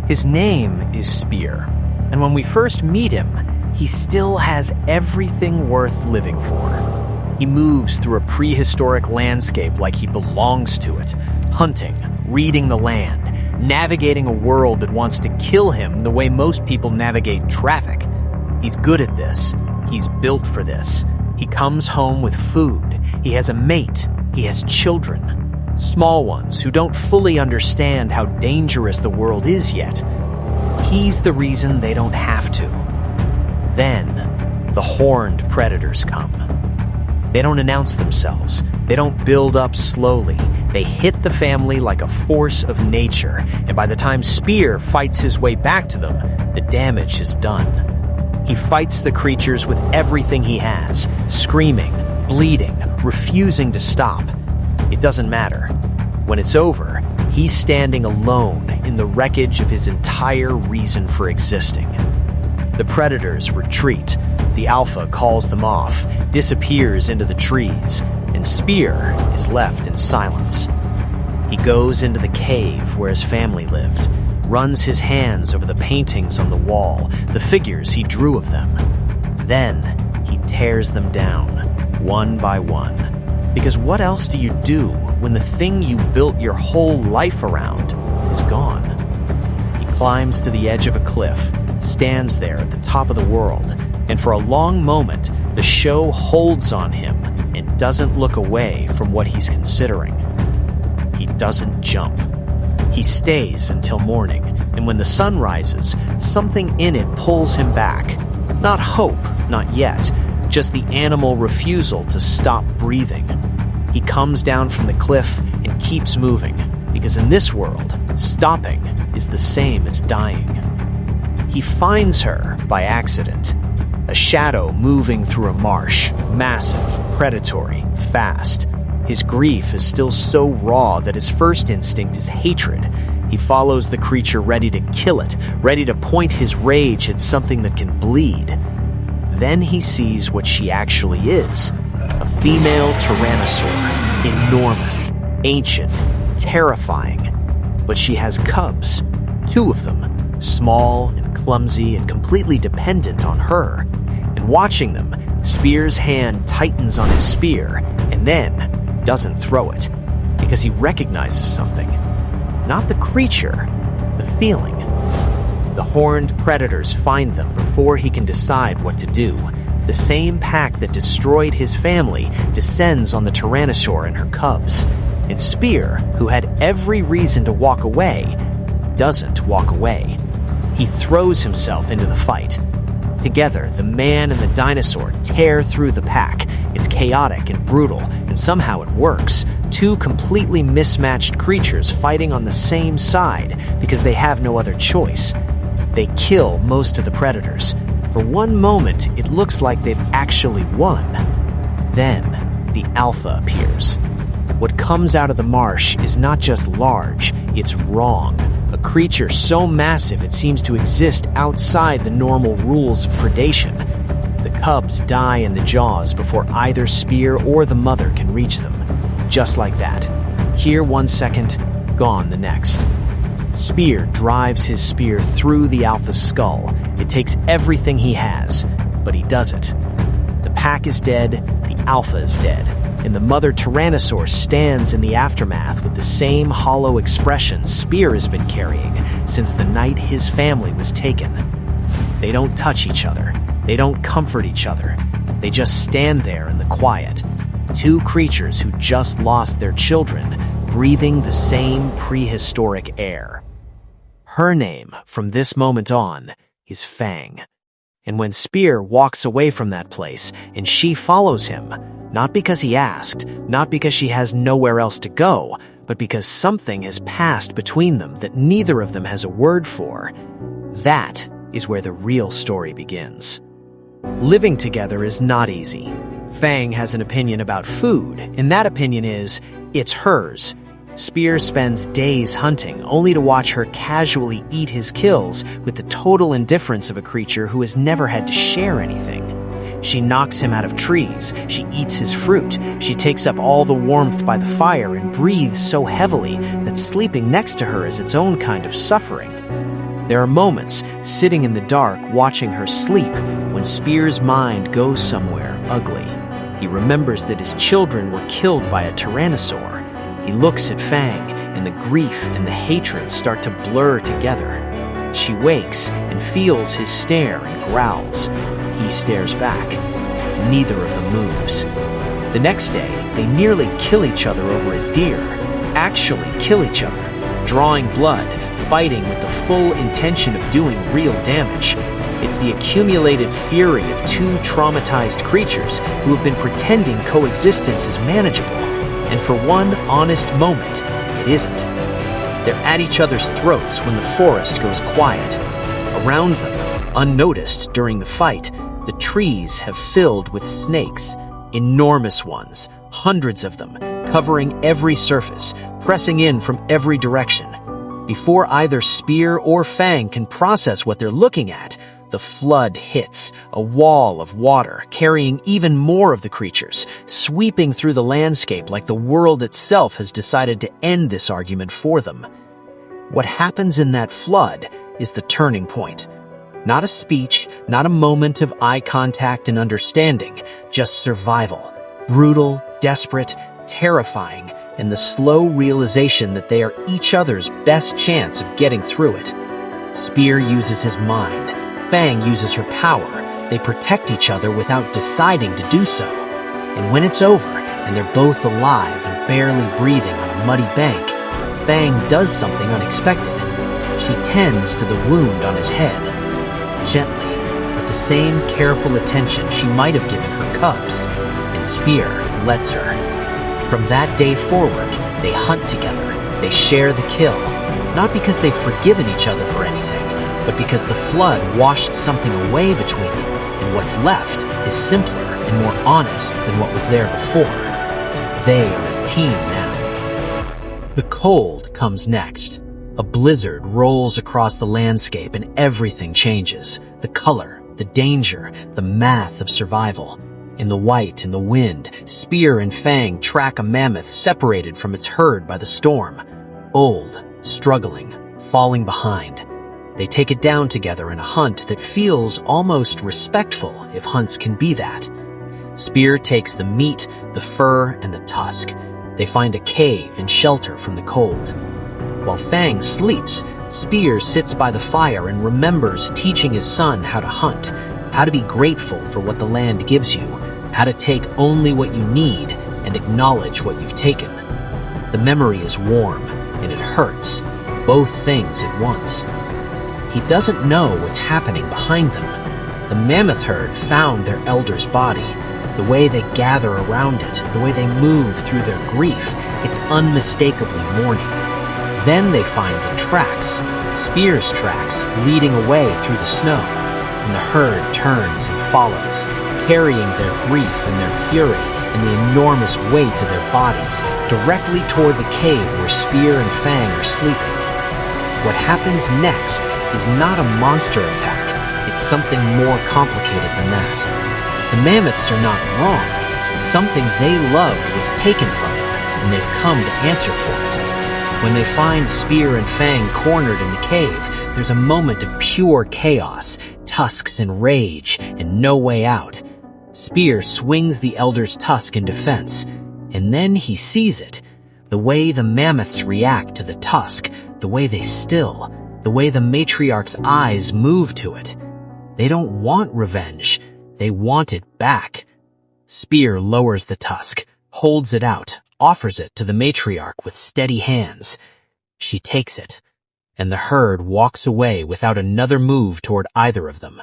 His name is Spear, and when we first meet him, he still has everything worth living for. He moves through a prehistoric landscape like he belongs to it, hunting, reading the land, navigating a world that wants to kill him the way most people navigate traffic. He's good at this. He's built for this. He comes home with food. He has a mate. He has children. Small ones who don't fully understand how dangerous the world is yet. He's the reason they don't have to. Then, the horned predators come. They don't announce themselves. They don't build up slowly. They hit the family like a force of nature, and by the time Spear fights his way back to them, the damage is done. He fights the creatures with everything he has, screaming, bleeding, refusing to stop. It doesn't matter. When it's over, he's standing alone in the wreckage of his entire reason for existing. The predators retreat. The alpha calls them off, disappears into the trees, and Spear is left in silence. He goes into the cave where his family lived, runs his hands over the paintings on the wall, the figures he drew of them. Then he tears them down, one by one. Because what else do you do when the thing you built your whole life around is gone? He climbs to the edge of a cliff, stands there at the top of the world, and for a long moment, the show holds on him and doesn't look away from what he's considering. He doesn't jump. He stays until morning, and when the sun rises, something in it pulls him back. Not hope, not yet, just the animal refusal to stop breathing. He comes down from the cliff and keeps moving, because in this world, stopping is the same as dying. He finds her by accident, a shadow moving through a marsh, massive, predatory, fast. His grief is still so raw that his first instinct is hatred. He follows the creature ready to kill it, ready to point his rage at something that can bleed. Then he sees what she actually is, a female tyrannosaur, enormous, ancient, terrifying. But she has cubs, 2 of them, small and clumsy and completely dependent on her. And watching them, Spear's hand tightens on his spear and then doesn't throw it, because he recognizes something. Not the creature, the feeling. The horned predators find them before he can decide what to do. The same pack that destroyed his family descends on the tyrannosaur and her cubs. And Spear, who had every reason to walk away, doesn't walk away. He throws himself into the fight. Together, the man and the dinosaur tear through the pack. It's chaotic and brutal, and somehow it works. 2 completely mismatched creatures fighting on the same side because they have no other choice. They kill most of the predators. For one moment, it looks like they've actually won. Then, the alpha appears. What comes out of the marsh is not just large, it's wrong. A creature so massive it seems to exist outside the normal rules of predation. The cubs die in the jaws before either Spear or the mother can reach them. Just like that. Here 1 second, gone the next. Spear drives his spear through the alpha's skull. It takes everything he has, but he does it. The pack is dead, the alpha is dead, and the mother tyrannosaur stands in the aftermath with the same hollow expression Spear has been carrying since the night his family was taken. They don't touch each other. They don't comfort each other. They just stand there in the quiet. 2 creatures who just lost their children, breathing the same prehistoric air. Her name, from this moment on, is Fang. And when Spear walks away from that place, and she follows him, not because he asked, not because she has nowhere else to go, but because something has passed between them that neither of them has a word for, that is where the real story begins. Living together is not easy. Fang has an opinion about food, and that opinion is, it's hers. Spear spends days hunting, only to watch her casually eat his kills with the total indifference of a creature who has never had to share anything. She knocks him out of trees, she eats his fruit, she takes up all the warmth by the fire and breathes so heavily that sleeping next to her is its own kind of suffering. There are moments, sitting in the dark watching her sleep, when Spear's mind goes somewhere ugly. He remembers that his children were killed by a tyrannosaur. He looks at Fang, and the grief and the hatred start to blur together. She wakes and feels his stare and growls. He stares back. Neither of them moves. The next day, they nearly kill each other over a deer. Actually kill each other, drawing blood, fighting with the full intention of doing real damage. It's the accumulated fury of two traumatized creatures who have been pretending coexistence is manageable. And for one honest moment, it isn't. They're at each other's throats when the forest goes quiet. Around them, unnoticed during the fight, the trees have filled with snakes, enormous ones, hundreds of them, covering every surface, pressing in from every direction. Before either Spear or Fang can process what they're looking at, the flood hits, a wall of water carrying even more of the creatures, sweeping through the landscape like the world itself has decided to end this argument for them. What happens in that flood is the turning point. Not a speech, not a moment of eye contact and understanding, just survival. Brutal, desperate, terrifying, and the slow realization that they are each other's best chance of getting through it. Spear uses his mind. Fang uses her power. They protect each other without deciding to do so. And when it's over, and they're both alive and barely breathing on a muddy bank, Fang does something unexpected. She tends to the wound on his head. Gently, with the same careful attention she might have given her cubs, and Spear lets her. From that day forward, they hunt together. They share the kill, not because they've forgiven each other for anything, but because the flood washed something away between them, and what's left is simpler and more honest than what was there before. They are a team now. The cold comes next. A blizzard rolls across the landscape and everything changes. The color, the danger, the math of survival. In the white and the wind, Spear and Fang track a mammoth separated from its herd by the storm. Old, struggling, falling behind. They take it down together in a hunt that feels almost respectful, if hunts can be that. Spear takes the meat, the fur, and the tusk. They find a cave and shelter from the cold. While Fang sleeps, Spear sits by the fire and remembers teaching his son how to hunt, how to be grateful for what the land gives you, how to take only what you need and acknowledge what you've taken. The memory is warm, and it hurts, both things at once. He doesn't know what's happening behind them. The mammoth herd found their elder's body. The way they gather around it, the way they move through their grief, it's unmistakably mourning. Then they find the tracks, Spear's tracks, leading away through the snow, and the herd turns and follows, carrying their grief and their fury and the enormous weight of their bodies directly toward the cave where Spear and Fang are sleeping. What happens next is not a monster attack, it's something more complicated than that. The mammoths are not wrong. Something they loved was taken from them, and they've come to answer for it. When they find Spear and Fang cornered in the cave, there's a moment of pure chaos, tusks and rage, and no way out. Spear swings the elder's tusk in defense, and then he sees it. The way the mammoths react to the tusk, the way they still, the way the matriarch's eyes move to it. They don't want revenge. They want it back. Spear lowers the tusk, holds it out, offers it to the matriarch with steady hands. She takes it, and the herd walks away without another move toward either of them.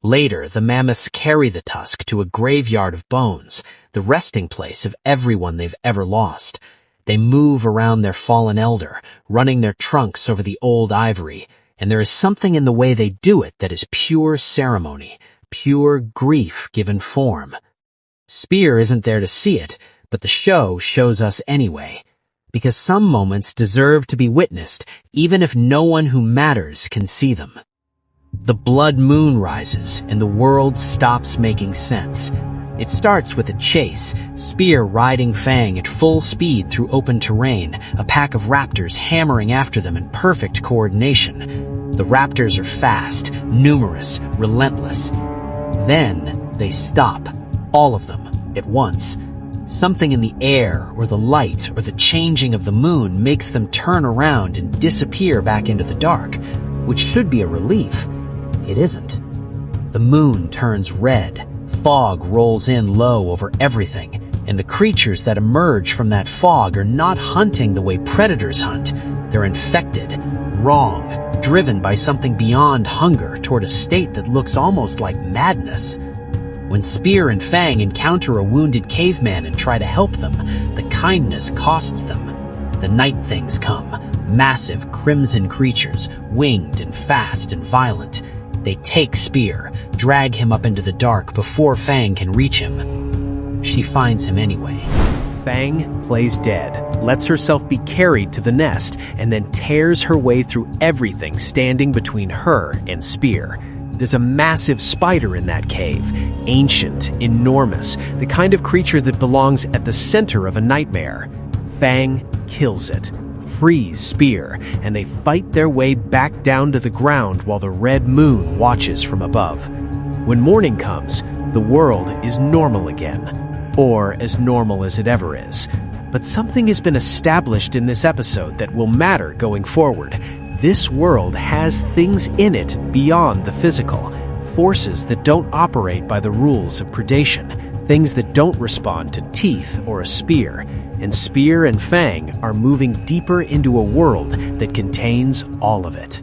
Later, the mammoths carry the tusk to a graveyard of bones, the resting place of everyone they've ever lost. They move around their fallen elder, running their trunks over the old ivory, and there is something in the way they do it that is pure ceremony, pure grief given form. Spear isn't there to see it, but the show shows us anyway, because some moments deserve to be witnessed, even if no one who matters can see them. The blood moon rises, and the world stops making sense. It starts with a chase, Spear riding Fang at full speed through open terrain, a pack of raptors hammering after them in perfect coordination. The raptors are fast, numerous, relentless. Then they stop, all of them, at once. Something in the air, or the light, or the changing of the moon makes them turn around and disappear back into the dark, which should be a relief. It isn't. The moon turns red, fog rolls in low over everything, and the creatures that emerge from that fog are not hunting the way predators hunt. They're infected, wrong, driven by something beyond hunger toward a state that looks almost like madness. When Spear and Fang encounter a wounded caveman and try to help them, the kindness costs them. The night things come, massive crimson creatures, winged and fast and violent. They take Spear, drag him up into the dark before Fang can reach him. She finds him anyway. Fang plays dead, lets herself be carried to the nest, and then tears her way through everything standing between her and Spear. There's a massive spider in that cave, ancient, enormous, the kind of creature that belongs at the center of a nightmare. Fang kills it, frees Spear, and they fight their way back down to the ground while the red moon watches from above. When morning comes, the world is normal again, or as normal as it ever is. But something has been established in this episode that will matter going forward. This world has things in it beyond the physical, forces that don't operate by the rules of predation, things that don't respond to teeth or a spear, and Spear and Fang are moving deeper into a world that contains all of it.